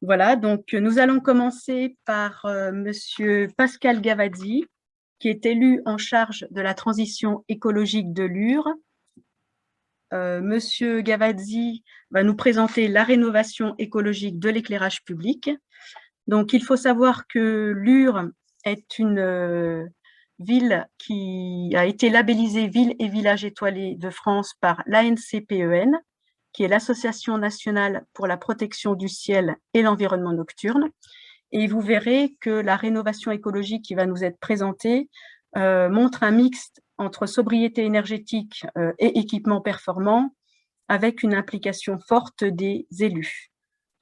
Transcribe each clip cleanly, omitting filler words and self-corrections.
Voilà, donc nous allons commencer par Monsieur Pascal Gavazzi, qui est élu en charge de la transition écologique de Lure. Monsieur Gavazzi va nous présenter la rénovation écologique de l'éclairage public. Donc, il faut savoir que Lure est une ville qui a été labellisée Ville et Village étoilé de France par l'ANCPEN, qui est l'Association nationale pour la protection du ciel et l'environnement nocturne. Et vous verrez que la rénovation écologique qui va nous être présentée montre un mixte entre sobriété énergétique et équipements performants avec une implication forte des élus.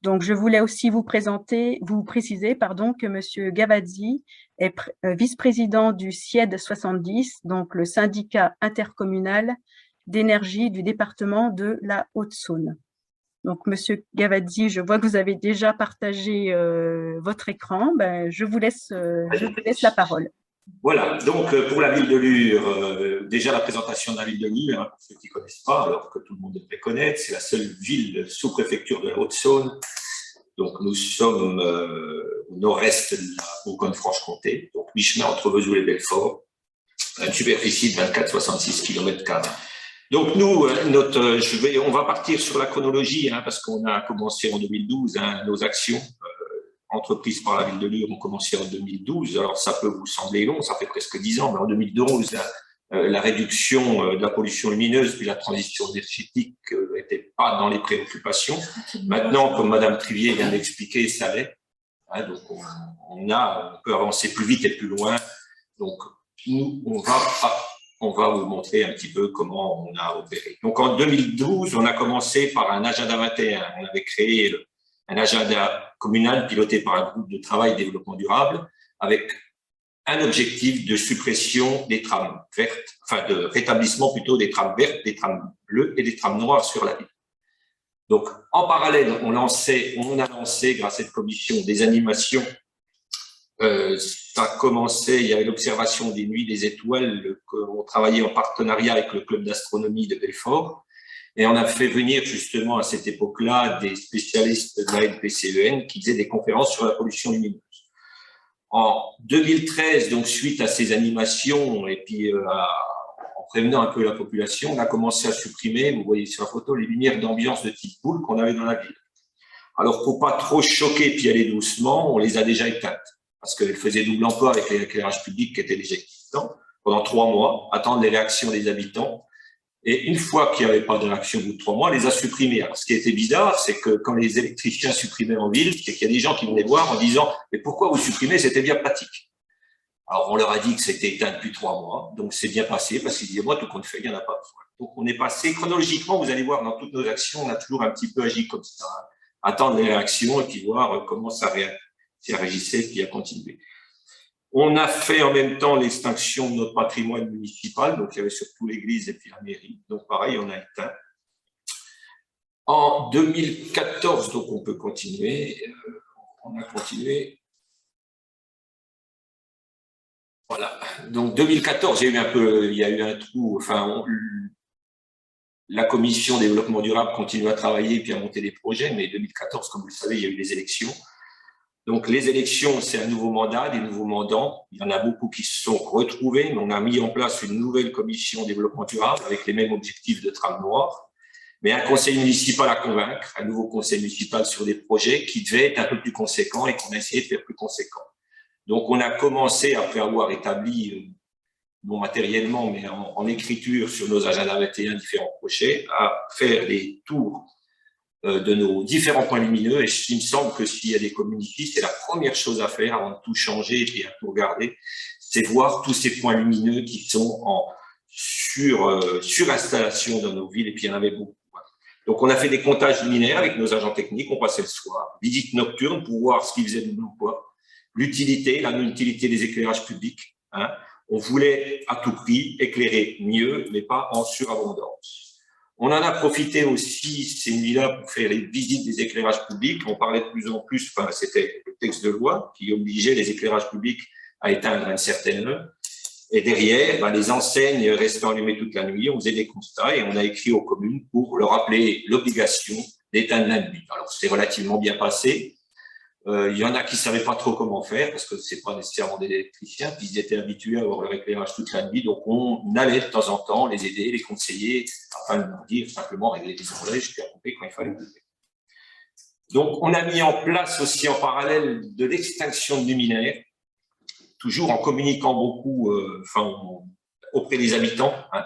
Donc, je voulais aussi vous préciser, que M. Gavazzi est vice-président du SIED 70, donc le syndicat intercommunal d'énergie du département de la Haute-Saône. Donc, Monsieur Gavazzi, je vois que vous avez déjà partagé votre écran. Je vous laisse la parole. Voilà, donc pour la ville de Lure, déjà la présentation de la ville de Lure, hein, pour ceux qui ne connaissent pas, alors que tout le monde devrait connaître, c'est la seule ville sous-préfecture de la Haute-Saône. Donc nous sommes au nord-est de la Bourgogne-Franche-Comté, donc mi-chemin entre Vesoul et Belfort, une superficie de 24,66 km². Donc nous, on va partir sur la chronologie, hein, parce qu'on a commencé en 2012 nos actions entreprises par la ville de Lure ont commencé en 2012. Alors ça peut vous sembler long, ça fait presque 10 ans, mais en 2012, la réduction de la pollution lumineuse puis la transition énergétique n'était pas dans les préoccupations. Maintenant, comme Madame Trivier vient d'expliquer, ça l'est. Hein, donc on peut avancer plus vite et plus loin. Donc nous, on va vous montrer un petit peu comment on a opéré. Donc en 2012, on a commencé par un agenda 21. On avait créé un agenda communal piloté par un groupe de travail développement durable avec un objectif de suppression des trames vertes, enfin de rétablissement plutôt des trames vertes, des trames bleues et des trames noires sur la ville. Donc, en parallèle, on a lancé, grâce à cette commission, des animations. Ça a commencé, il y avait l'observation des nuits des étoiles, on travaillait en partenariat avec le club d'astronomie de Belfort. Et on a fait venir justement à cette époque-là des spécialistes de la LPCEN qui faisaient des conférences sur la pollution lumineuse. En 2013, donc suite à ces animations et puis en prévenant un peu la population, on a commencé à supprimer, vous voyez sur la photo, les lumières d'ambiance de type boule qu'on avait dans la ville. Alors pour pas trop choquer puis aller doucement, on les a déjà éteintes parce qu'elles faisaient double emploi avec l'éclairage public qui était déjà existant pendant 3 mois, attendre les réactions des habitants. Et une fois qu'il n'y avait pas de réaction au bout de 3 mois, on les a supprimés. Alors, ce qui était bizarre, c'est que quand les électriciens supprimaient en ville, c'est qu'il y a des gens qui venaient voir en disant « Mais pourquoi vous supprimez? C'était bien pratique. » Alors, on leur a dit que c'était éteint depuis 3 mois. Donc, c'est bien passé parce qu'ils disaient « Moi, tout compte fait, il n'y en a pas besoin. » Donc, on est passé chronologiquement, vous allez voir, dans toutes nos actions, on a toujours un petit peu agi comme ça. Attendre les réactions et puis voir comment ça réagissait puis à continuer. On a fait en même temps l'extinction de notre patrimoine municipal, donc il y avait surtout l'église et puis la mairie. Donc pareil, on a éteint. En 2014, donc on peut continuer. On a continué. Voilà. Donc 2014, il y a eu un trou. Enfin, la commission développement durable continue à travailler puis à monter des projets, mais 2014, comme vous le savez, il y a eu des élections. Donc, les élections, c'est un nouveau mandat, des nouveaux mandants. Il y en a beaucoup qui se sont retrouvés, mais on a mis en place une nouvelle commission développement durable avec les mêmes objectifs de trame noire, mais un conseil municipal à convaincre, un nouveau conseil municipal sur des projets qui devaient être un peu plus conséquents et qu'on a essayé de faire plus conséquents. Donc, on a commencé, après avoir établi, non matériellement, mais en écriture sur nos agendas 21 différents projets, à faire des tours de nos différents points lumineux. Et il me semble que s'il y a des communes ici, c'est la première chose à faire avant de tout changer et puis à tout regarder, c'est voir tous ces points lumineux qui sont en surinstallation dans nos villes, et puis il y en avait beaucoup. Donc on a fait des comptages luminaires avec nos agents techniques, on passait le soir, visite nocturne pour voir ce qu'ils faisaient de l'emploi, l'utilité, la non-utilité des éclairages publics. Hein. On voulait à tout prix éclairer mieux, mais pas en surabondance. On en a profité aussi ces nuits-là pour faire les visites des éclairages publics. On parlait de plus en plus, enfin, c'était le texte de loi qui obligeait les éclairages publics à éteindre à une certaine heure. Et derrière, les enseignes restant allumées toute la nuit, on faisait des constats et on a écrit aux communes pour leur rappeler l'obligation d'éteindre la nuit. Alors, c'est relativement bien passé. Il y en a qui ne savaient pas trop comment faire parce que ce n'est pas nécessairement des électriciens, puis ils étaient habitués à avoir leur éclairage toute la nuit. Donc, on allait de temps en temps les aider, les conseiller, afin de leur dire simplement régler les horloges puis à couper quand il fallait couper. Donc, on a mis en place aussi en parallèle de l'extinction de luminaires, toujours en communiquant beaucoup auprès des habitants, hein,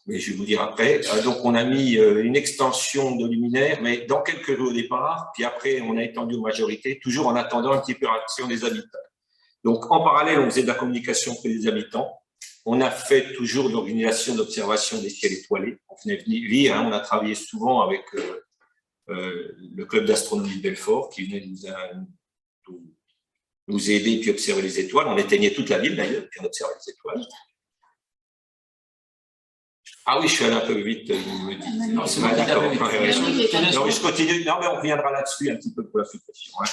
mais je vais vous dire après. Donc, on a mis une extension de luminaires, mais dans quelques rues au départ, puis après, on a étendu aux majorités, toujours en attendant un petit peu l'action des habitants. Donc, en parallèle, on faisait de la communication auprès des habitants. On a fait toujours de l'organisation d'observation des ciels étoilés. On venait lire, hein, on a travaillé souvent avec le club d'astronomie de Belfort, qui venait nous aider puis observer les étoiles. On éteignait toute la ville, d'ailleurs, puis on observait les étoiles. Ah oui, je suis allé un peu vite, vous me dites. Non, c'est mal, d'accord. Non, mais je continue. Non, mais on reviendra là-dessus un petit peu pour la suppression. Hein.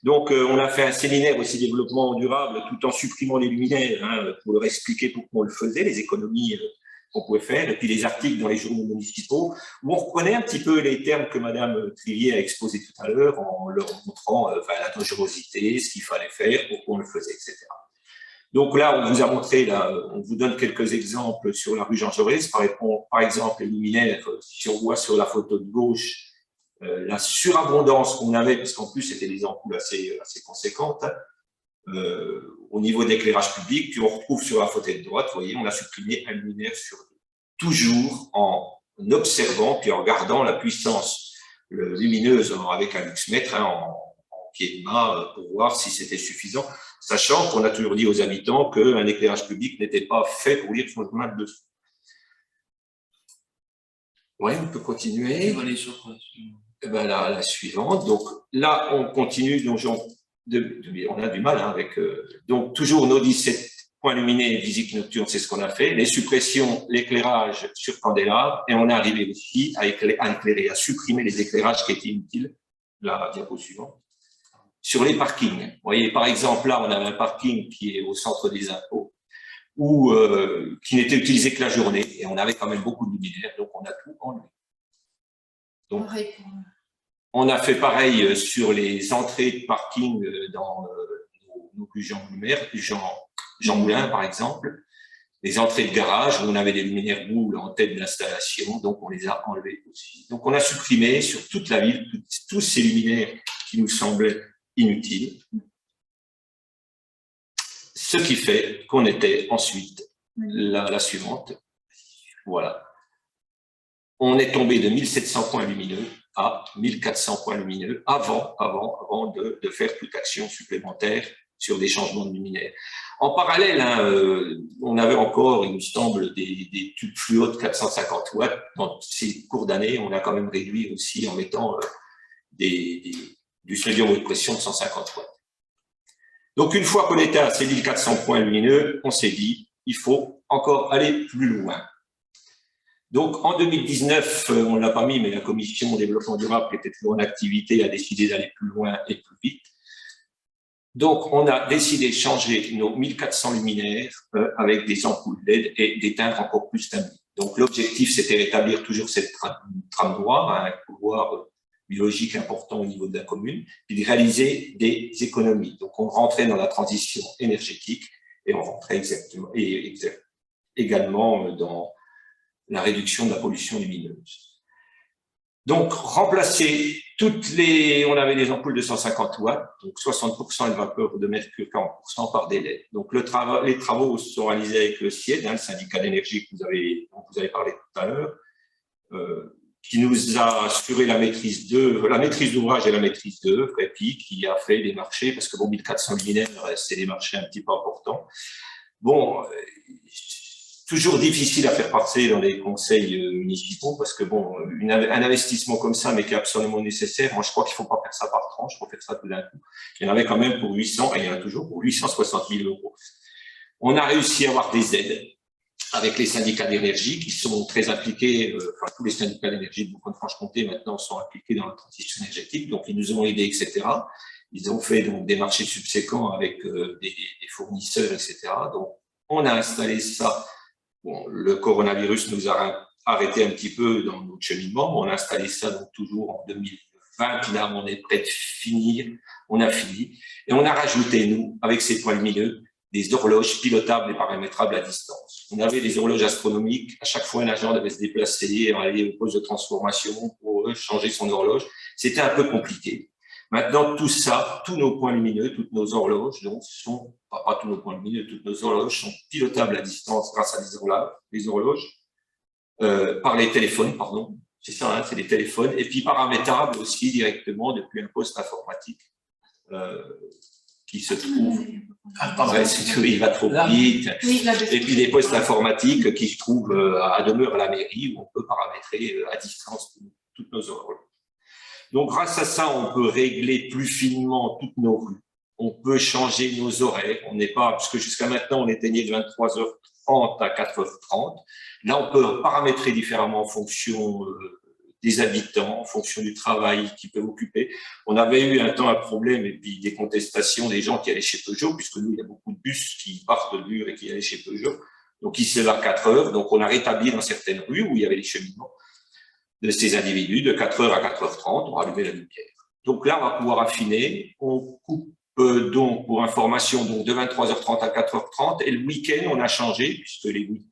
Donc, on a fait un séminaire aussi développement durable, tout en supprimant les luminaires, hein, pour leur expliquer pourquoi on le faisait, les économies qu'on pouvait faire, et puis les articles dans les journaux municipaux, où on reprenait un petit peu les termes que Madame Trivier a exposés tout à l'heure, en leur montrant la dangerosité, ce qu'il fallait faire, pourquoi on le faisait, etc. Donc là, on vous a montré, là, on vous donne quelques exemples sur la rue Jean Jaurès. Par exemple, les luminaires, si on voit sur la photo de gauche, la surabondance qu'on avait, parce qu'en plus, c'était des ampoules assez conséquentes, au niveau d'éclairage public, puis on retrouve sur la photo de droite, vous voyez, on a supprimé un luminaire sur deux. Toujours en observant, puis en regardant la puissance lumineuse avec un luxmètre, hein, en pied de main, pour voir si c'était suffisant, sachant qu'on a toujours dit aux habitants qu'un éclairage public n'était pas fait pour lire son journal de dessous. Oui, on peut continuer. Ben, la suivante. Donc là, on continue. Donc, on a du mal hein, avec. Donc, toujours nos 17 points lumineux visibles nocturnes, c'est ce qu'on a fait. Les suppressions, l'éclairage sur candélabre. Et on est arrivé aussi à éclairer, à supprimer les éclairages qui étaient inutiles. La diapo suivante. Sur les parkings. Vous voyez, par exemple, là, on a un parking qui est au centre des impôts, qui n'était utilisé que la journée, et on avait quand même beaucoup de luminaires, donc on a tout enlevé. Donc, on a fait pareil sur les entrées de parking dans nos rues Jean Moulin, par exemple, les entrées de garage où on avait des luminaires boules en tête d'installation, donc on les a enlevés aussi. Donc on a supprimé sur toute la ville tous ces luminaires qui nous semblaient inutile. Ce qui fait qu'on était ensuite la suivante. Voilà. On est tombé de 1700 points lumineux à 1400 points lumineux avant de faire toute action supplémentaire sur des changements de luminaires. En parallèle, hein, on avait encore, il nous semble, des tubes fluo de 450 watts. Dans ces cours d'année, on a quand même réduit aussi en mettant du sodium haute pression de 150 watts. Donc, une fois qu'on était à ces 1400 points lumineux, on s'est dit, il faut encore aller plus loin. Donc, en 2019, on ne l'a pas mis, mais la Commission développement durable, qui était toujours en activité, a décidé d'aller plus loin et plus vite. Donc, on a décidé de changer nos 1400 luminaires avec des ampoules LED et d'éteindre encore plus la nuit. Donc, l'objectif, c'était rétablir toujours cette trame noire, un couloir biologique important au niveau de la commune, puis de réaliser des économies. Donc, on rentrait dans la transition énergétique et on rentrait également dans la réduction de la pollution lumineuse. Donc, remplacer on avait des ampoules de 150 watts, donc 60% de vapeur de mercure, 40% par des LED. Donc, les travaux sont réalisés avec le CIED, hein, le syndicat d'énergie dont vous avez parlé tout à l'heure, qui nous a assuré la maîtrise d'ouvrage et la maîtrise d'œuvre, et puis qui a fait des marchés, parce que bon, 1400 luminaires, c'est des marchés un petit peu importants. Bon, toujours difficile à faire passer dans les conseils municipaux, parce que bon, un investissement comme ça, mais qui est absolument nécessaire, moi je crois qu'il ne faut pas faire ça par tranche, il faut faire ça tout d'un coup. Il y en avait quand même pour 800, et il y en a toujours pour 860 000 €. On a réussi à avoir des aides avec les syndicats d'énergie qui sont très impliqués, tous les syndicats d'énergie de Bourgogne-Franche-Comté maintenant sont impliqués dans la transition énergétique, donc ils nous ont aidés, etc. Ils ont fait donc des marchés subséquents avec des fournisseurs, etc. Donc on a installé ça. Bon, le coronavirus nous a arrêté un petit peu dans notre cheminement, mais on a installé ça donc toujours en 20 là, on est prêt de finir, on a fini. Et on a rajouté, nous, avec ces points lumineux, des horloges pilotables et paramétrables à distance. On avait des horloges astronomiques. À chaque fois, un agent devait se déplacer, aller au poste de transformation pour changer son horloge. C'était un peu compliqué. Maintenant, tout ça, tous nos points lumineux, toutes nos horloges, donc, sont, pas tous nos points lumineux, toutes nos horloges sont pilotables à distance grâce à des horloges, par les téléphones, pardon. C'est ça, hein, c'est des téléphones. Et puis paramétrables aussi directement depuis un poste informatique qui se trouve. Il va trop vite. Et puis des postes informatiques qui se trouvent à demeure à la mairie où on peut paramétrer à distance toutes nos horloges. Donc, grâce à ça, on peut régler plus finement toutes nos rues. On peut changer nos horaires. On n'est pas, parce que jusqu'à maintenant, on éteignait de 23h30 à 4h30. Là, on peut paramétrer différemment en fonction des habitants, en fonction du travail qu'ils peuvent occuper. On avait eu un temps un problème et puis des contestations des gens qui allaient chez Peugeot, puisque nous, il y a beaucoup de bus qui partent de Lure et qui allaient chez Peugeot. Donc, ils se lèvent à 4h. Donc, on a rétabli dans certaines rues où il y avait les cheminements de ces individus, de 4h à 4h30, on va allumer la lumière. Donc là, on va pouvoir affiner. On coupe donc, pour information, donc de 23h30 à 4h30. Et le week-end, on a changé, puisque les week-ends,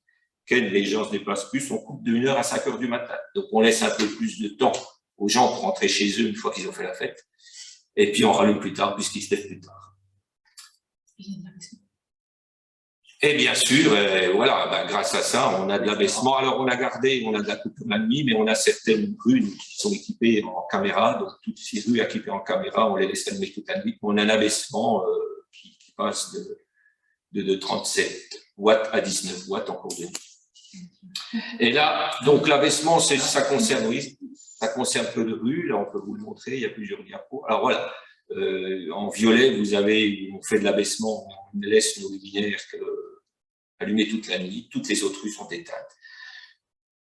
les gens se déplacent plus, on coupe de 1h à 5h du matin. Donc, on laisse un peu plus de temps aux gens pour rentrer chez eux une fois qu'ils ont fait la fête. Et puis, on rallume plus tard, puisqu'ils se lèvent plus tard. Et bien sûr, voilà, ben, grâce à ça, on a de l'abaissement. Alors, on a de la coupure la nuit, mais on a certaines rues qui sont équipées en caméra. Donc, toutes ces rues équipées en caméra, on les laisse allumer toute la nuit. On a un abaissement qui passe de 37 watts à 19 watts en cours de nuit. Et là, donc, l'abaissement, ça concerne peu de rues. Là, on peut vous le montrer, il y a plusieurs diapos. Alors, voilà, en violet, on fait de l'abaissement, on laisse nos luminaires allumées toute la nuit, toutes les autres rues sont éteintes.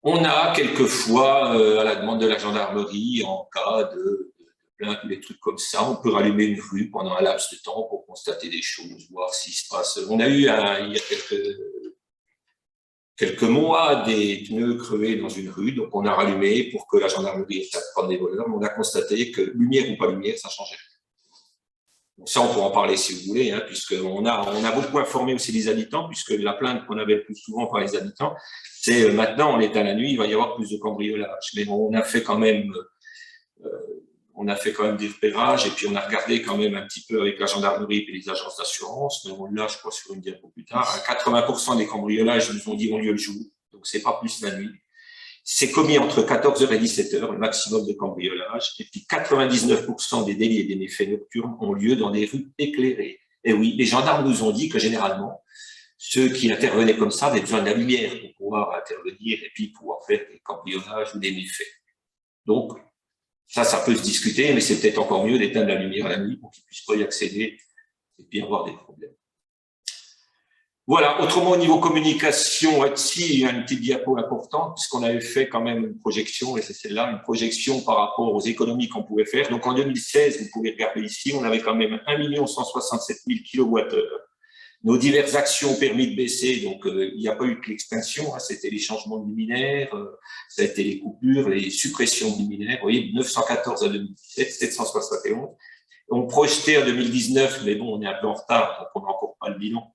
On a quelquefois, à la demande de la gendarmerie, en cas de plainte ou des trucs comme ça, on peut rallumer une rue pendant un laps de temps pour constater des choses, voir s'il se passe. On a eu, il y a quelques mois, des pneus crevés dans une rue, donc on a rallumé pour que la gendarmerie ait à prendre des voleurs, mais on a constaté que lumière ou pas lumière, ça changeait. Donc ça, on pourra en parler si vous voulez, hein, puisqu'on a beaucoup informé aussi les habitants, puisque la plainte qu'on avait le plus souvent par les habitants, c'est maintenant, on est à la nuit, il va y avoir plus de cambriolage. Mais bon, on a fait quand même des repérages, et puis on a regardé quand même un petit peu avec la gendarmerie et les agences d'assurance, mais là, je crois, sur une diapo plus tard, 80% des cambriolages nous ont dit ont lieu le jour, donc c'est pas plus la nuit. C'est commis entre 14h et 17h, le maximum de cambriolage. Et puis 99% des délits et des méfaits nocturnes ont lieu dans des rues éclairées. Et oui, les gendarmes nous ont dit que généralement, ceux qui intervenaient comme ça avaient besoin de la lumière pour pouvoir intervenir et puis pouvoir faire des cambriolages ou des méfaits. Donc, ça peut se discuter, mais c'est peut-être encore mieux d'éteindre la lumière la nuit pour qu'ils ne puissent pas y accéder et puis avoir des problèmes. Voilà, autrement au niveau communication, ici il y a une petite diapo importante puisqu'on avait fait quand même une projection, et c'est celle-là, une projection par rapport aux économies qu'on pouvait faire. Donc en 2016, vous pouvez regarder ici, on avait quand même 1 167 000 kWh. Nos diverses actions ont permis de baisser, donc il n'y a pas eu que l'extinction, hein, c'était les changements de luminaires, ça a été les coupures, les suppressions de luminaires, vous voyez, de 914 à 2017, 771. On projetait en 2019, mais bon, on est un peu en retard, donc on n'a encore pas le bilan.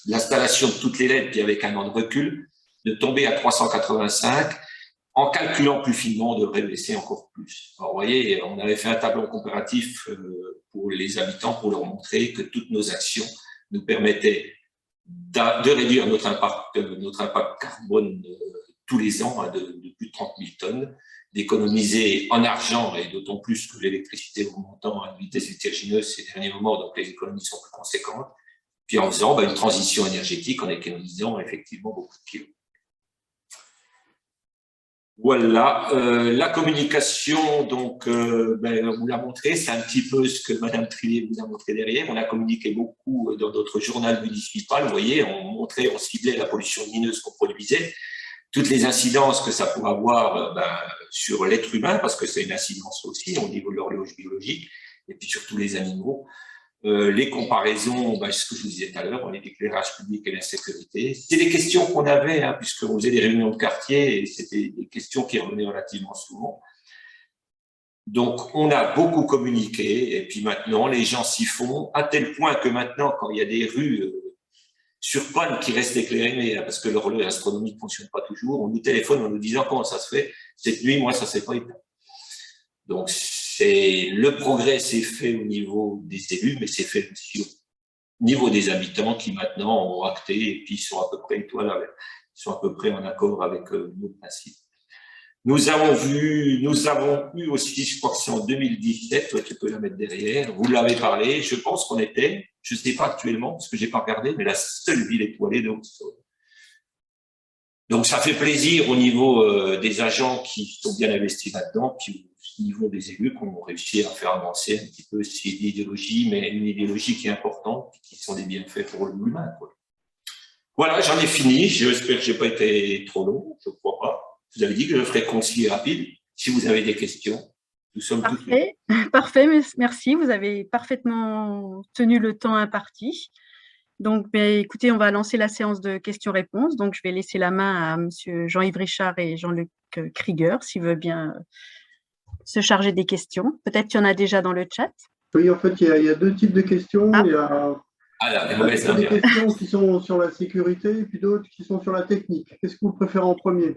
L'installation de toutes les LED, puis avec un an de recul, de tomber à 385. En calculant plus finement, on devrait baisser encore plus. Alors, vous voyez, on avait fait un tableau comparatif pour les habitants pour leur montrer que toutes nos actions nous permettaient de réduire notre impact carbone tous les ans de plus de 30 000 tonnes, d'économiser en argent, et d'autant plus que l'électricité augmentant à une vitesse vertigineuse ces derniers moments, donc les économies sont plus conséquentes. Puis en faisant une transition énergétique, en économisant effectivement beaucoup de kilos. Voilà, la communication, donc, on vous l'a montré, c'est un petit peu ce que Madame Trillier vous a montré derrière. On a communiqué beaucoup dans notre journal municipal, vous voyez, on ciblait la pollution lumineuse qu'on produisait, toutes les incidences que ça pourrait avoir sur l'être humain, parce que c'est une incidence aussi au niveau de l'horloge biologique, et puis surtout les animaux. Les comparaisons, ce que je vous disais tout à l'heure, l'éclairage public et l'insécurité. C'est des questions qu'on avait, hein, puisqu'on faisait des réunions de quartier, et c'était des questions qui revenaient relativement souvent. Donc, on a beaucoup communiqué et puis maintenant, les gens s'y font à tel point que maintenant, quand il y a des rues sur panne qui restent éclairées, parce que l'horloge astronomique ne fonctionne pas toujours, on nous téléphone en nous disant comment ça se fait. Cette nuit, moi, ça ne s'est pas éteint. Donc, le progrès s'est fait au niveau des élus, mais c'est fait aussi au niveau des habitants qui maintenant ont acté et puis sont à peu près étoilés, sont à peu près en accord avec nos principes. Nous avons eu aussi, je crois que c'est en 2017, toi tu peux la mettre derrière, vous l'avez parlé, je pense qu'on était, je ne sais pas actuellement, parce que je n'ai pas regardé, mais la seule ville étoilée de Haute-Saône. Donc ça fait plaisir au niveau des agents qui sont bien investis là-dedans, puis au niveau des élus qui ont réussi à faire avancer un petit peu cette idéologie, mais une idéologie qui est importante, qui sont des bienfaits pour l'humain. Voilà, j'en ai fini, j'espère que je n'ai pas été trop long, je ne crois pas. Vous avez dit que je ferais concis et rapide. Si vous avez des questions, nous sommes tous Parfait. Parfait, merci. Vous avez parfaitement tenu le temps imparti. Donc, écoutez, on va lancer la séance de questions-réponses. Donc, je vais laisser la main à monsieur Jean-Yves Richard et Jean-Luc Krieger, s'il veut bien se charger des questions. Peut-être qu'il y en a déjà dans le chat. Oui, en fait, il y a deux types de questions. Il y a des questions qui sont sur la sécurité et puis d'autres qui sont sur la technique. Qu'est-ce que vous préférez en premier?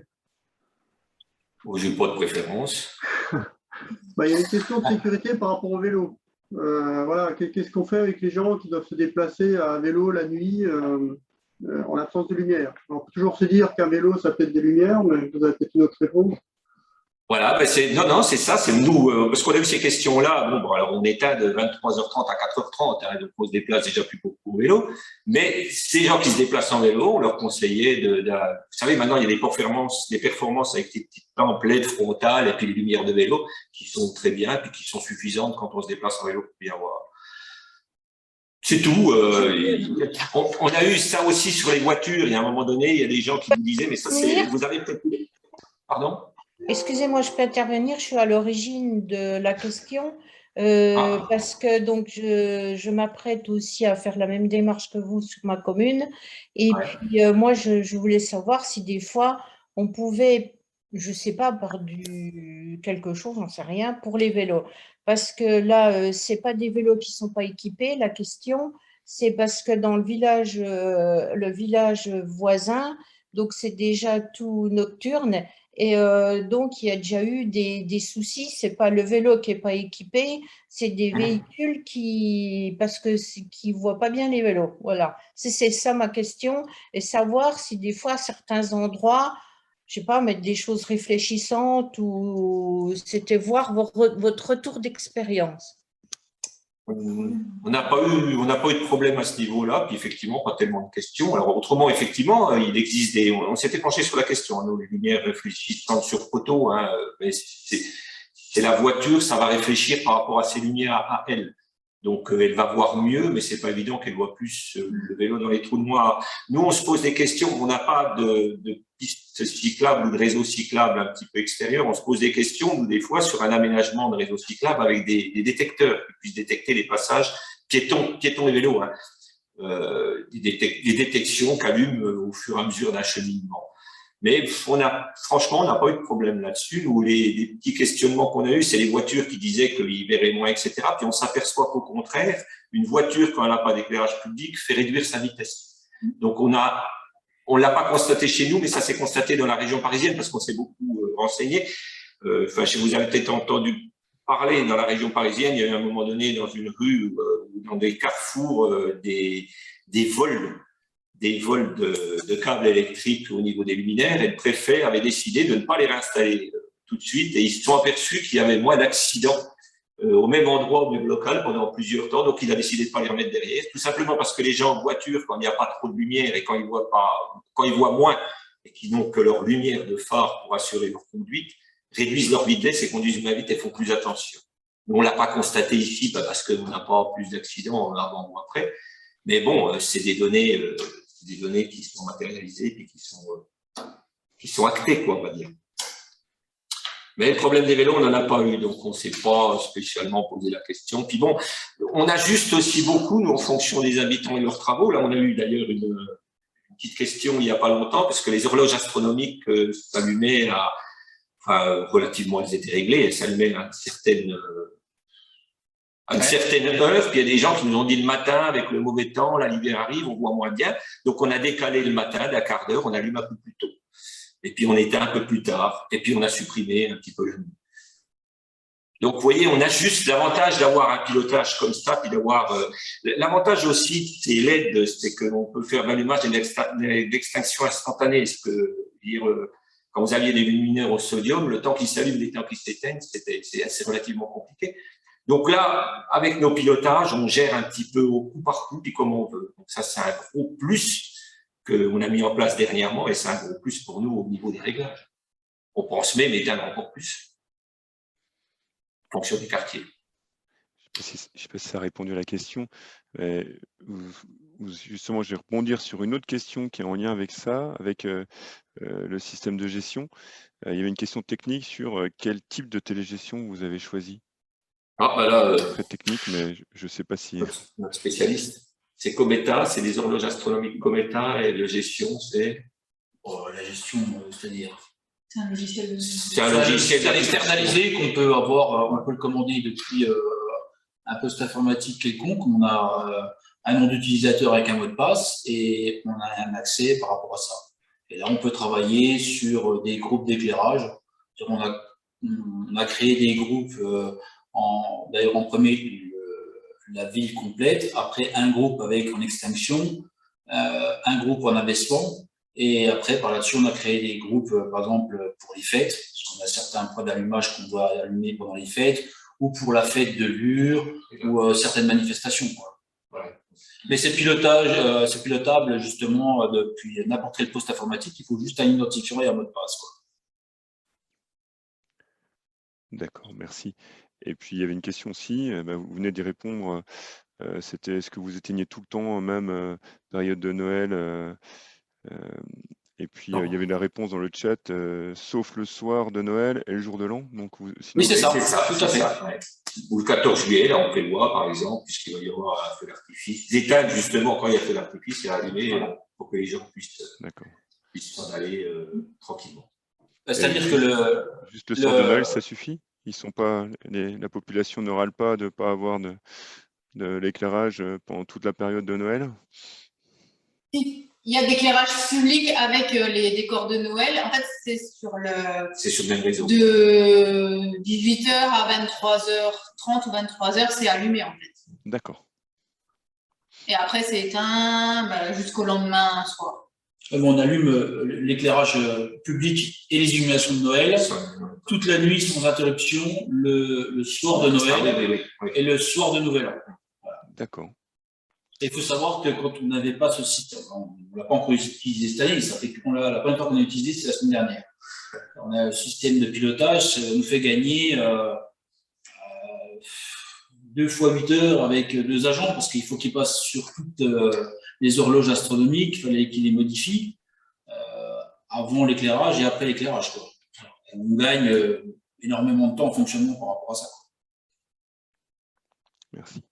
Je n'ai pas de préférence. Il y a une question de sécurité par rapport au vélo. Voilà, qu'est-ce qu'on fait avec les gens qui doivent se déplacer à vélo la nuit en l'absence de lumière? On peut toujours se dire qu'un vélo, ça peut être des lumières, mais vous avez peut-être une autre réponse. Voilà, non, c'est ça, c'est nous, parce qu'on a eu ces questions-là. Bon, alors on éteint de 23h30 à 4h30, hein, donc on se déplace déjà plus beaucoup au vélo. Mais ces gens qui se déplacent en vélo, on leur conseillait vous savez, maintenant il y a des performances avec des petites lampes LED frontales et puis les lumières de vélo qui sont très bien, et puis qui sont suffisantes quand on se déplace en vélo pour bien voir. C'est tout. On a eu ça aussi sur les voitures. Il y a un moment donné, il y a des gens qui nous disaient, mais ça c'est, vous avez peut-être, pardon? Excusez-moi, je peux intervenir, je suis à l'origine de la question parce que donc je m'apprête aussi à faire la même démarche que vous sur ma commune et puis moi je voulais savoir si des fois on pouvait, je sais pas, par quelque chose, j'en sais rien, pour les vélos, parce que là c'est pas des vélos qui sont pas équipés, la question c'est parce que dans le village voisin, donc c'est déjà tout nocturne. Et donc, il y a déjà eu des soucis. Ce n'est pas le vélo qui n'est pas équipé, c'est des véhicules qui ne voient pas bien les vélos. Voilà, c'est ça ma question. Et savoir si des fois, à certains endroits, je ne sais pas, mettre des choses réfléchissantes ou c'était voir votre retour d'expérience. On n'a pas eu de problème à ce niveau-là, puis effectivement, pas tellement de questions. Alors, autrement, effectivement, il existe on s'était penché sur la question, hein, nous, les lumières réfléchissantes sur poteau, hein, mais c'est la voiture, ça va réfléchir par rapport à ses lumières à elle. Donc, elle va voir mieux, mais c'est pas évident qu'elle voit plus le vélo dans les trous noirs. Nous, on se pose des questions, on n'a pas de piste cyclable ou de réseau cyclable un petit peu extérieur. On se pose des questions, des fois, sur un aménagement de réseau cyclable avec des détecteurs qui puissent détecter les passages piétons et vélos, hein. Des détections qu'allument au fur et à mesure d'un cheminement. Mais franchement, on n'a pas eu de problème là-dessus. Nous, les petits questionnements qu'on a eus, c'est les voitures qui disaient qu'ils verraient moins, etc. Puis on s'aperçoit qu'au contraire, une voiture, quand elle n'a pas d'éclairage public, fait réduire sa vitesse. Donc on l'a pas constaté chez nous, mais ça s'est constaté dans la région parisienne parce qu'on s'est beaucoup renseigné. Enfin, vous avez peut-être entendu parler dans la région parisienne, il y a eu un moment donné dans une rue ou dans des carrefours des vols de câbles électriques au niveau des luminaires, et le préfet avait décidé de ne pas les réinstaller tout de suite, et ils se sont aperçus qu'il y avait moins d'accidents au même endroit, au même local, pendant plusieurs temps, donc il a décidé de ne pas les remettre derrière, tout simplement parce que les gens en voiture, quand il n'y a pas trop de lumière et quand ils voient moins, et qu'ils n'ont que leur lumière de phare pour assurer leur conduite, réduisent leur vitesse et conduisent moins vite et font plus attention. On ne l'a pas constaté ici, parce qu'on n'a pas plus d'accidents avant ou après, mais bon, c'est des données qui sont matérialisées et qui sont actées, quoi, on va dire. Mais le problème des vélos, on n'en a pas eu, donc on ne s'est pas spécialement posé la question. Puis bon, on ajuste aussi beaucoup, nous, en fonction des habitants et de leurs travaux. Là, on a eu d'ailleurs une petite question il n'y a pas longtemps, parce que les horloges astronomiques s'allumaient relativement, elles étaient réglées, elles s'allumaient à une certaine heure. Puis il y a des gens qui nous ont dit le matin, avec le mauvais temps, la lumière arrive, on voit moins bien. Donc on a décalé le matin d'un quart d'heure, on allume un peu plus tôt. Et puis on éteint un peu plus tard. Et puis on a supprimé un petit peu la nuit. Donc, vous voyez, on a juste l'avantage d'avoir un pilotage comme ça, puis d'avoir l'avantage aussi, c'est LED, c'est qu'on peut faire l'allumage et l'extinction instantanée. Ce que dire, quand vous aviez des lumineurs au sodium, le temps qu'ils s'allument, le temps qu'ils s'éteignent, c'est relativement compliqué. Donc là, avec nos pilotages, on gère un petit peu au coup par coup, puis comme on veut. Donc ça, c'est un gros plus qu'on a mis en place dernièrement, et c'est un gros plus pour nous au niveau des réglages. On pense même éteindre encore plus. Fonction du quartier. Je ne sais pas si ça a répondu à la question. Justement, je vais rebondir sur une autre question qui est en lien avec ça, avec le système de gestion. Il y avait une question technique sur quel type de télégestion vous avez choisi. Ah, bah là, très technique, mais je ne sais pas si… Notre spécialiste, c'est Cometa, c'est des horloges astronomiques Cometa, et la gestion, c'est… la gestion, c'est-à-dire… C'est un logiciel. C'est un logiciel externalisé qu'on peut avoir, on peut le commander depuis un poste informatique quelconque. On a un nom d'utilisateur avec un mot de passe et on a un accès par rapport à ça. Et là, on peut travailler sur des groupes d'éclairage. On a créé des groupes, d'ailleurs en premier, la ville complète, après un groupe avec en extinction, un groupe en abaissement. Et après, par là-dessus, on a créé des groupes, par exemple, pour les fêtes, parce qu'on a certains points d'allumage qu'on doit allumer pendant les fêtes, ou pour la fête de Lure, ou certaines manifestations, quoi. Ouais. Mais c'est pilotable, justement, depuis n'importe quel poste informatique. Il faut juste un identifiant et un mot de passe, quoi. D'accord, merci. Et puis, il y avait une question aussi, vous venez d'y répondre, c'était est-ce que vous éteignez tout le temps, même période de Noël et puis, il y avait la réponse dans le chat, sauf le soir de Noël et le jour de l'an. Donc, oui, c'est ça, tout à fait. Ouais. Ou le 14 juillet, là, on prévoit, par exemple, puisqu'il va y avoir un feu d'artifice. D'éteindre, justement, quand il y a un feu d'artifice, et allumer pour que les gens puissent s'en aller tranquillement. C'est-à-dire que juste le soir de Noël, ça suffit? Ils sont pas, la population ne râle pas de ne pas avoir de l'éclairage pendant toute la période de Noël? Il y a d'éclairage public avec les décors de Noël. En fait, c'est sur le même réseau. De 18h à 23h30 ou 23h, c'est allumé en fait. D'accord. Et après, c'est éteint jusqu'au lendemain soir. On allume l'éclairage public et les illuminations de Noël toute la nuit sans interruption, le soir de Noël et le soir de Nouvel An. Voilà. D'accord. Il faut savoir que quand on n'avait pas ce système, on ne l'a pas encore utilisé cette année, ça fait que la première fois qu'on a utilisé, c'est la semaine dernière. On a un système de pilotage, ça nous fait gagner 2 fois 8 heures avec 2 agents, parce qu'il faut qu'ils passent sur toutes les horloges astronomiques, il fallait qu'ils les modifient avant l'éclairage et après l'éclairage. On gagne énormément de temps en fonctionnement par rapport à ça. Merci.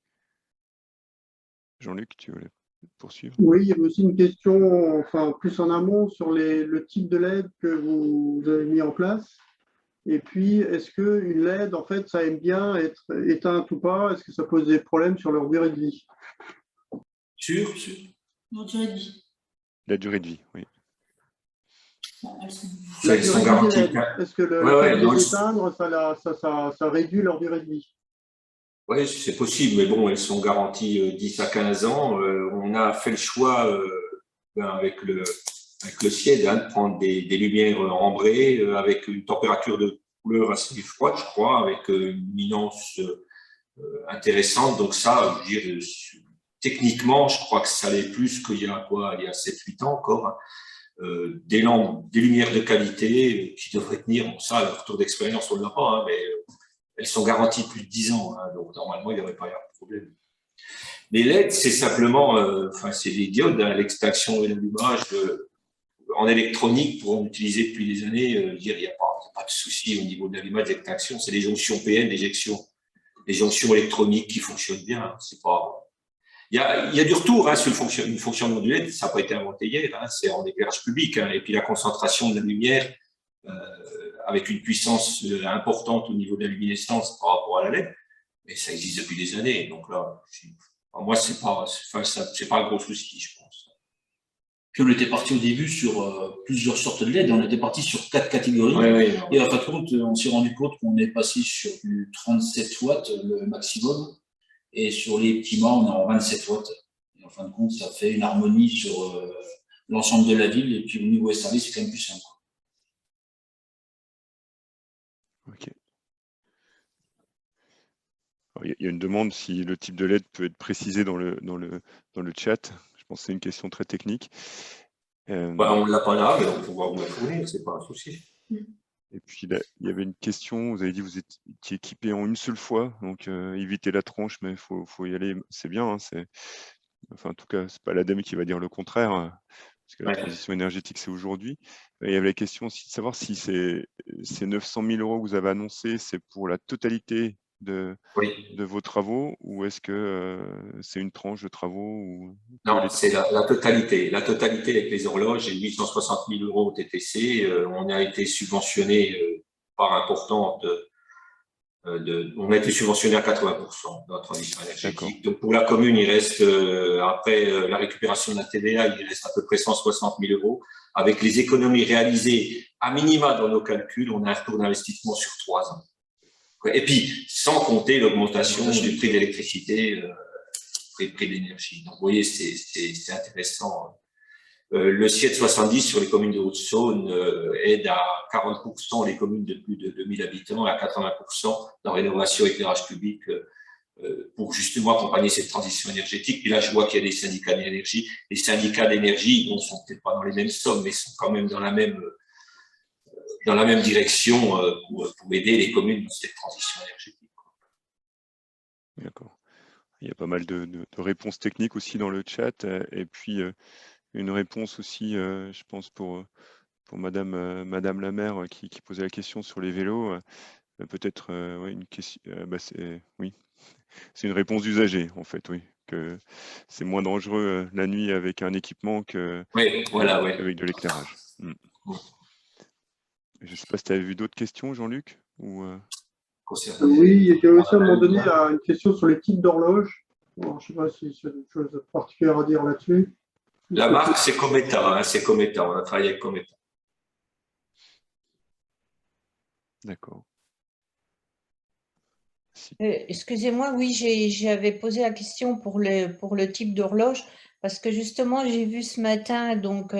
Jean-Luc, tu voulais poursuivre? Oui, il y avait aussi une question, enfin plus en amont, sur le type de LED que vous avez mis en place. Et puis, est-ce qu'une LED, en fait, ça aime bien être éteinte ou pas? Est-ce que ça pose des problèmes sur leur durée de vie? Sur Leur durée de vie. La durée de vie, oui. La durée de vie des LED. Est-ce que le fait de les éteindre, ça réduit leur durée de vie? Oui, c'est possible, mais bon, elles sont garanties 10 à 15 ans. On a fait le choix avec le CIED de prendre des lumières ambrées avec une température de couleur assez froide, je crois, avec une luminance intéressante. Donc ça, je veux dire, techniquement, je crois que ça allait plus qu'il y a 7-8 ans encore. Hein. Des lampes, des lumières de qualité qui devraient tenir, bon ça, le retour d'expérience, on ne l'a pas, hein, mais elles sont garanties plus de 10 ans, hein, donc normalement, il ne devrait pas y avoir de problème. Les LED, c'est simplement, c'est des diodes, hein, l'extraction et l'allumage en électronique pour en utiliser depuis des années. Il n'y a pas de souci au niveau de l'allumage d'extraction. C'est des jonctions PN, des jonctions électroniques qui fonctionnent bien. Hein, c'est pas. Il y a du retour hein, sur le fonctionnement du LED. Ça n'a pas été inventé hier. Hein, c'est en éclairage public. Hein, et puis la concentration de la lumière avec une puissance importante au niveau de la luminescence par rapport à la LED, mais ça existe depuis des années. Donc là, pour moi, c'est pas un gros souci, je pense. Puis on était parti au début sur plusieurs sortes de LED, on était parti sur 4 catégories. Et en fin de compte, on s'est rendu compte qu'on est passé sur du 37 watts, le maximum, et sur les petits mâts, on est en 27 watts. Et en fin de compte, ça fait une harmonie sur l'ensemble de la ville, et puis au niveau SRV, c'est quand même plus simple. Ok. Il y a une demande si le type de LED peut être précisé dans le chat. Je pense que c'est une question très technique. On ne l'a pas là, mais on pourra vous la fournir, ce n'est pas un souci. Et puis, là, il y avait une question, vous avez dit que vous étiez équipé en une seule fois, donc évitez la tronche, mais il faut y aller, c'est bien. Hein, enfin, en tout cas, ce n'est pas l'ADEME qui va dire le contraire, parce que la transition énergétique, c'est aujourd'hui. Il y avait la question aussi de savoir si ces 900 000 € que vous avez annoncés, c'est pour la totalité de vos travaux, ou est-ce que c'est une tranche de travaux Non, c'est la totalité. La totalité avec les horloges et 860 000 € au TTC. On a été subventionné par important on a été subventionné à 80% dans la transition énergétique. Donc pour la commune, il reste, après la récupération de la TVA, il reste à peu près 160 000 €. Avec les économies réalisées à minima dans nos calculs, on a un retour d'investissement sur 3 ans. Et puis, sans compter l'augmentation du prix de l'électricité, prix d'énergie. Donc, vous voyez, c'est intéressant. Le CIED 70 sur les communes de Haute-Saône aide à 40% les communes de plus de 2000 habitants et à 80% dans rénovation et éclairage public pour justement accompagner cette transition énergétique. Et là, je vois qu'il y a des syndicats d'énergie. Les syndicats d'énergie ne sont peut-être pas dans les mêmes sommes, mais sont quand même dans la même direction pour aider les communes dans cette transition énergétique. D'accord. Il y a pas mal de réponses techniques aussi dans le chat, et puis une réponse aussi, je pense, pour Madame la maire qui posait la question sur les vélos. Peut-être une question. Oui, c'est une réponse d'usager en fait, oui, que c'est moins dangereux la nuit avec un équipement avec de l'éclairage. Je ne sais pas si tu avais vu d'autres questions, Jean-Luc ou Oui, il y a aussi à un moment donné une question sur les types d'horloges. Je ne sais pas si c'est quelque chose de particulier à dire là-dessus. La marque, c'est Cometa, c'est Cometa, on a travaillé avec Cometa. D'accord. Excusez-moi, oui, j'avais posé la question pour le type d'horloge, parce que justement, j'ai vu ce matin, donc,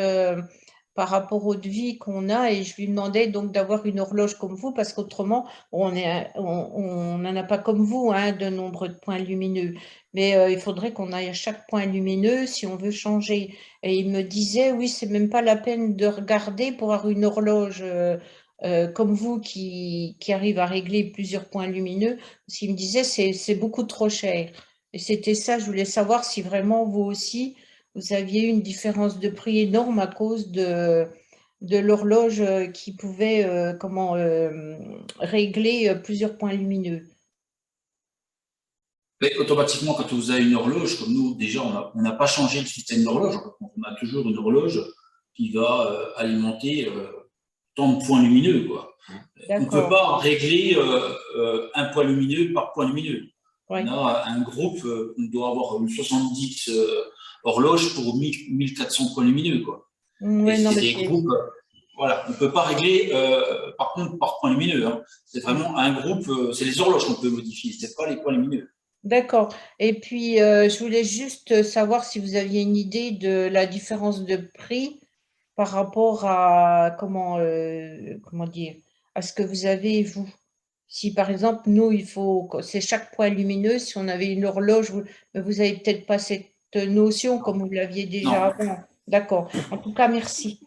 par rapport au devis qu'on a, et je lui demandais donc d'avoir une horloge comme vous, parce qu'autrement, on n'en a pas comme vous, hein, de nombre de points lumineux. Mais il faudrait qu'on aille à chaque point lumineux si on veut changer. Et il me disait, oui, c'est même pas la peine de regarder pour avoir une horloge comme vous qui arrive à régler plusieurs points lumineux. S'il me disait, c'est beaucoup trop cher. Et c'était ça, je voulais savoir si vraiment vous aussi, vous aviez une différence de prix énorme à cause de l'horloge qui pouvait régler plusieurs points lumineux. Mais automatiquement, quand vous avez une horloge, comme nous, déjà, on n'a pas changé le système d'horloge. On a toujours une horloge qui va alimenter tant de points lumineux, quoi. On ne peut pas régler un point lumineux par point lumineux. Ouais. On a un groupe, on doit avoir 70 horloges pour 1400 points lumineux, quoi. Ouais, c'est des groupes. Voilà, on ne peut pas régler par contre par point lumineux. Hein. C'est vraiment un groupe, c'est les horloges qu'on peut modifier, ce n'est pas les points lumineux. D'accord. Et puis, je voulais juste savoir si vous aviez une idée de la différence de prix par rapport à, comment dire, à ce que vous avez, vous. Si, par exemple, nous, c'est chaque point lumineux, si on avait une horloge, vous n'avez peut-être pas cette notion comme vous l'aviez déjà avant. D'accord. En tout cas, merci.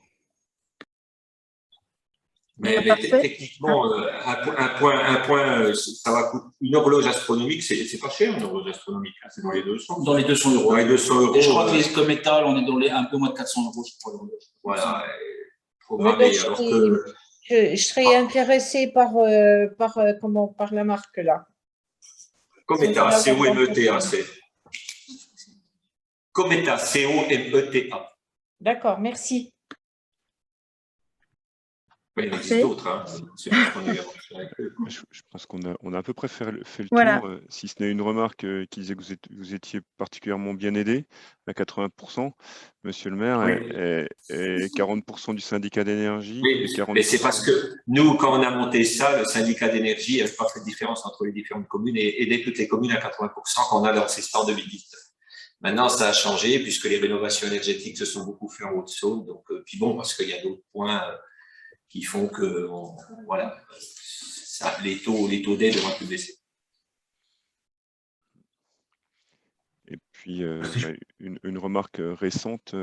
Mais techniquement, un point, ça va coûter. Une horloge astronomique, c'est pas cher, une horloge astronomique. Hein, c'est dans les 200. Dans les 200 €. Dans les 200 €. Et je crois que les Cometa, on est dans les un peu moins de 400 €, je crois. Voilà. Programmé, alors que. Je serais intéressée par la marque là. Cometa, C-O-M-E-T-A, c'est. Cometa, C-O-M-E-T-A. D'accord, merci. Il y en existe d'autres, hein. C'est parce qu'on a eu aventure avec eux. Je pense qu'on a à peu près fait le Voilà. tour, si ce n'est une remarque qui disait que vous étiez particulièrement bien aidé à 80%, monsieur le maire, Oui. et 40% du syndicat d'énergie. Oui, et 40%. mais c'est parce que nous, quand on a monté ça, le syndicat d'énergie n'avait pas fait de différence entre les différentes communes et aider toutes les communes à 80% quand on a lancé ça en 2019. Maintenant, ça a changé puisque les rénovations énergétiques se sont beaucoup faites en Haute-Saône. Donc, puis bon, parce qu'il y a d'autres points qui font que, voilà, les taux d'aide vont plus baisser. Et puis, une remarque récente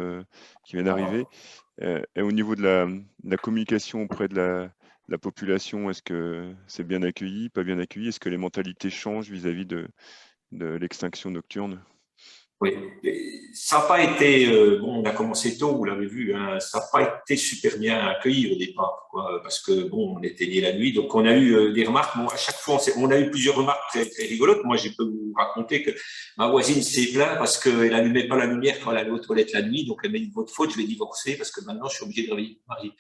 qui vient d'arriver. Et au niveau de la communication auprès de la population, est-ce que c'est bien accueilli, pas bien accueilli? Est-ce que les mentalités changent vis-à-vis de l'extinction nocturne? Oui, ça n'a pas été, bon, on a commencé tôt, vous l'avez vu, hein, ça n'a pas été super bien accueilli au départ, quoi, parce que bon, on éteignait la nuit, donc on a eu des remarques. Bon, à chaque fois, on a eu plusieurs remarques très, très rigolotes. Moi, je peux vous raconter que ma voisine s'est plainte parce qu'elle n'allumait pas la lumière quand elle allait aux toilettes la nuit, donc elle m'a dit votre faute, je vais divorcer parce que maintenant je suis obligé de réveiller mon mari.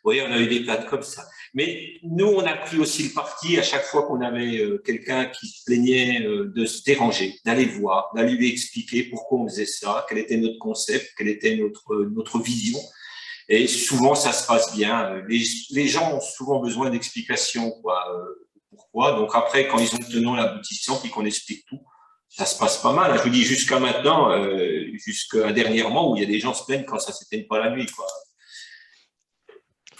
Vous voyez, on a eu des plaintes comme ça. Mais nous, on a pris aussi le parti à chaque fois qu'on avait quelqu'un qui se plaignait de se déranger, d'aller voir, d'aller lui expliquer pourquoi on faisait ça, quel était notre concept, quelle était notre vision. Et souvent, ça se passe bien. Les gens ont souvent besoin d'explications, quoi. Pourquoi? Donc après, quand ils ont le tenant l'aboutissant, puis qu'on explique tout, ça se passe pas mal. Je vous dis jusqu'à maintenant, jusqu'à dernièrement, où il y a des gens qui se plaignent quand ça s'éteigne pas la nuit, quoi.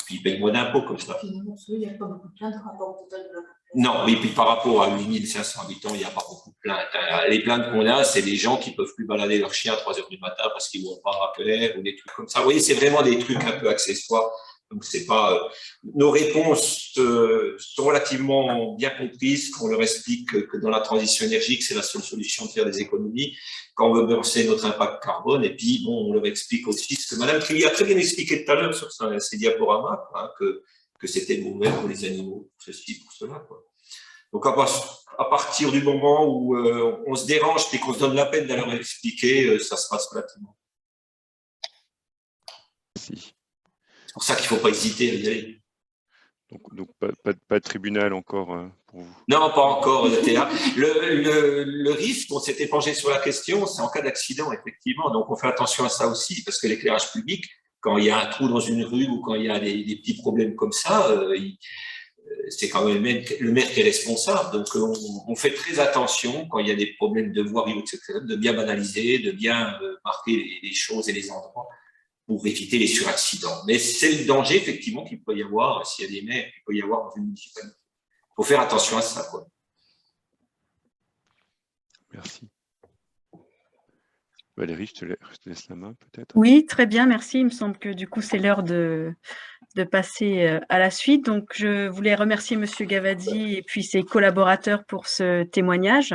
Puis ils payent moins d'impôts comme ça. Finalement, il n'y a pas beaucoup de plaintes par rapport au total de la population. Non, mais puis par rapport à 8500 habitants, il n'y a pas beaucoup de plaintes. Les plaintes qu'on a, c'est des gens qui peuvent plus balader leur chien à 3 heures du matin parce qu'ils ne voient pas clair ou des trucs comme ça. Vous voyez, c'est vraiment des trucs un peu accessoires. Donc, c'est pas. Nos réponses sont relativement bien comprises, qu'on leur explique que dans la transition énergétique, c'est la seule solution de faire des économies, quand on veut baisser notre impact carbone. Et puis, bon, on leur explique aussi ce que Madame Trilly a très bien expliqué tout à l'heure sur ces diaporamas, hein, que c'était mauvais pour les animaux, pour ceci, pour cela, quoi. Donc, à partir du moment où on se dérange et qu'on se donne la peine d'aller leur expliquer, ça se passe relativement. Merci. C'est pour ça qu'il ne faut pas hésiter à y aller. Donc pas de tribunal encore pour vous? Non, pas encore. Le risque, on s'était penché sur la question, c'est en cas d'accident, effectivement. Donc, on fait attention à ça aussi, parce que l'éclairage public, quand il y a un trou dans une rue ou quand il y a des petits problèmes comme ça, c'est quand même le maire qui est responsable. Donc, on fait très attention quand il y a des problèmes de voirie, etc., de bien banaliser, de bien marquer les choses et les endroits pour éviter les suraccidents. Mais c'est le danger, effectivement, qu'il peut y avoir, s'il y a des maires, qu'il peut y avoir dans une municipalité. Il faut faire attention à ça, quoi. Merci. Valérie, je te laisse la main, peut-être. Oui, très bien, merci. Il me semble que du coup, c'est l'heure de passer à la suite. Donc, je voulais remercier Monsieur Gavazzi et puis ses collaborateurs pour ce témoignage.